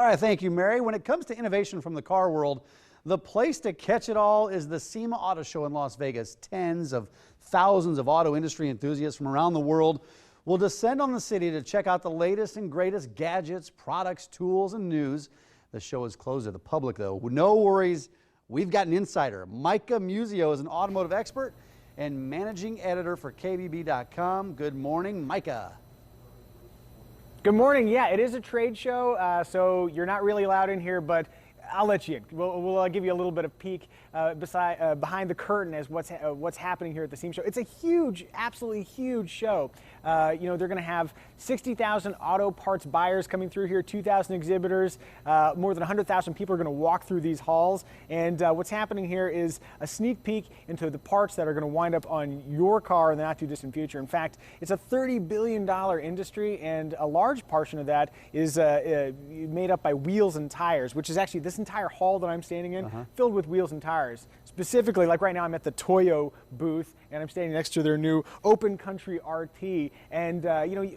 All right, thank you, Mary. When it comes to innovation from the car world, the place to catch it all is the SEMA Auto Show in Las Vegas. Tens of thousands of auto industry enthusiasts from around the world will descend on the city to check out the latest and greatest gadgets, products, tools, and news. The show is closed to the public, though. No worries, we've got an insider. Micah Muzio is an automotive expert and managing editor for KBB.com. Good morning, Micah. Good morning. Yeah, it is a trade show, so you're not really allowed in here, but I'll let you in. We'll give you a little bit of peek behind the curtain as what's happening here at the SEMA show. It's a huge, absolutely huge show. You know, they're going to have 60,000 auto parts buyers coming through here, 2,000 exhibitors, more than 100,000 people are going to walk through these halls. And what's happening here is a sneak peek into the parts that are going to wind up on your car in the not too distant future. In fact, it's a $30 billion industry, and a large portion of that is made up by wheels and tires, which is actually this entire hall that I'm standing in filled with wheels and tires. Specifically, like right now, I'm at the Toyo booth, and I'm standing next to their new Open Country RT. And you know,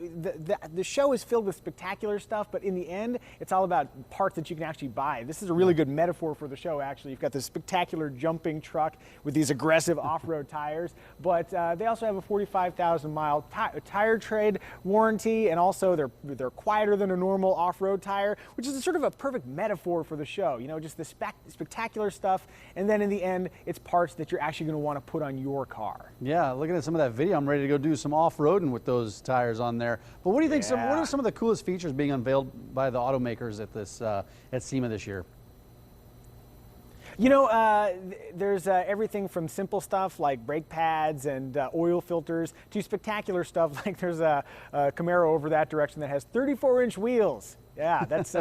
the show is filled with spectacular stuff, but in the end, it's all about parts that you can actually buy. This is a really good metaphor for the show, actually. You've got this spectacular jumping truck with these aggressive off-road tires, but they also have a 45,000-mile tire trade warranty, and also they're quieter than a normal off-road tire, which is sort of a perfect metaphor for the show. You know, just the spectacular stuff, and then in the end, it's parts that you're actually going to want to put on your car. Yeah, looking at some of that video, I'm ready to go do some off-roading with those tires on there. But what do you think? What are some of the coolest features being unveiled by the automakers at this at SEMA this year? You know, there's everything from simple stuff like brake pads and oil filters to spectacular stuff like there's a Camaro over that direction that has 34-inch wheels. Yeah, that's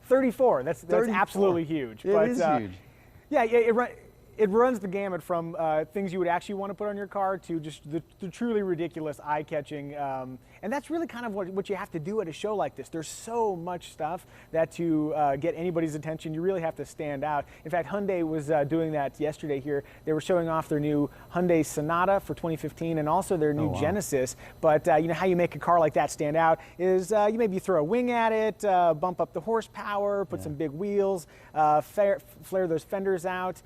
34. That's absolutely huge. It is huge. Yeah, it runs the gamut from things you would actually want to put on your car to just the truly ridiculous, eye-catching, and that's really kind of what you have to do at a show like this. There's so much stuff that to get anybody's attention, you really have to stand out. In fact, Hyundai was doing that yesterday here. They were showing off their new Hyundai Sonata for 2015 and also their new Genesis. But you know how you make a car like that stand out is you maybe throw a wing at it, bump up the horsepower, put some big wheels, flare those fenders out.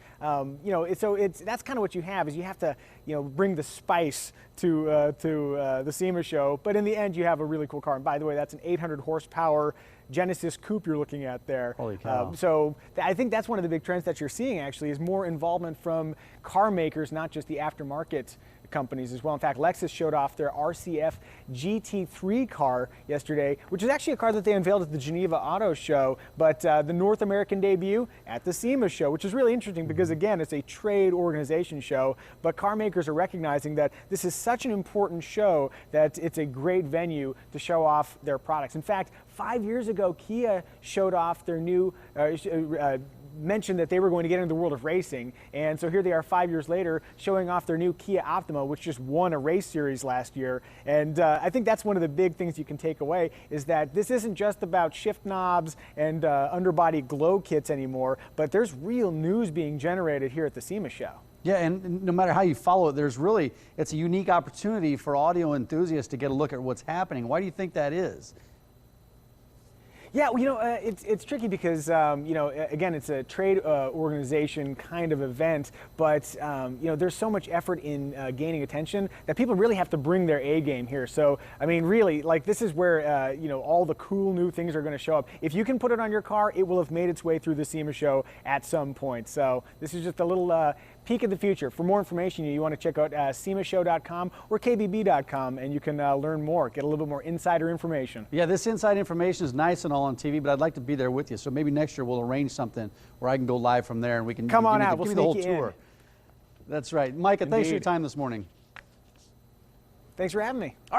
You know, that's kind of what you have, is you have to, you know, bring the spice to the SEMA show, but in the end you have a really cool car. And by the way, that's an 800 horsepower Genesis coupe you're looking at there. Holy cow. So I think that's one of the big trends that you're seeing, actually, is more involvement from car makers, not just the aftermarket companies as well. In fact, Lexus showed off their RCF GT3 car yesterday, which is actually a car that they unveiled at the Geneva Auto Show, but the North American debut at the SEMA show, which is really interesting because, again, it's a trade organization show, but car makers are recognizing that this is such an important show that it's a great venue to show off their products. In fact, 5 years ago, Kia showed off their new mentioned that they were going to get into the world of racing, and so here they are 5 years later showing off their new Kia Optima, which just won a race series last year. And I think that's one of the big things you can take away, is that this isn't just about shift knobs and underbody glow kits anymore, but there's real news being generated here at the SEMA show. Yeah, and no matter how you follow it, it's a unique opportunity for audio enthusiasts to get a look at what's happening. Why do you think that is? Yeah, well, you know, it's tricky because, you know, again, it's a trade organization kind of event, but, you know, there's so much effort in gaining attention that people really have to bring their A game here. So, I mean, really, like, this is where, you know, all the cool new things are going to show up. If you can put it on your car, it will have made its way through the SEMA show at some point. So this is just a little peek of the future. For more information, you want to check out semashow.com or KBB.com, and you can learn more, get a little bit more insider information. Yeah, this inside information is nice and all on TV, but I'd like to be there with you. So maybe next year we'll arrange something where I can go live from there and we can come on out. Give me the whole tour. That's right. Micah, thanks for your time this morning. Thanks for having me. All right.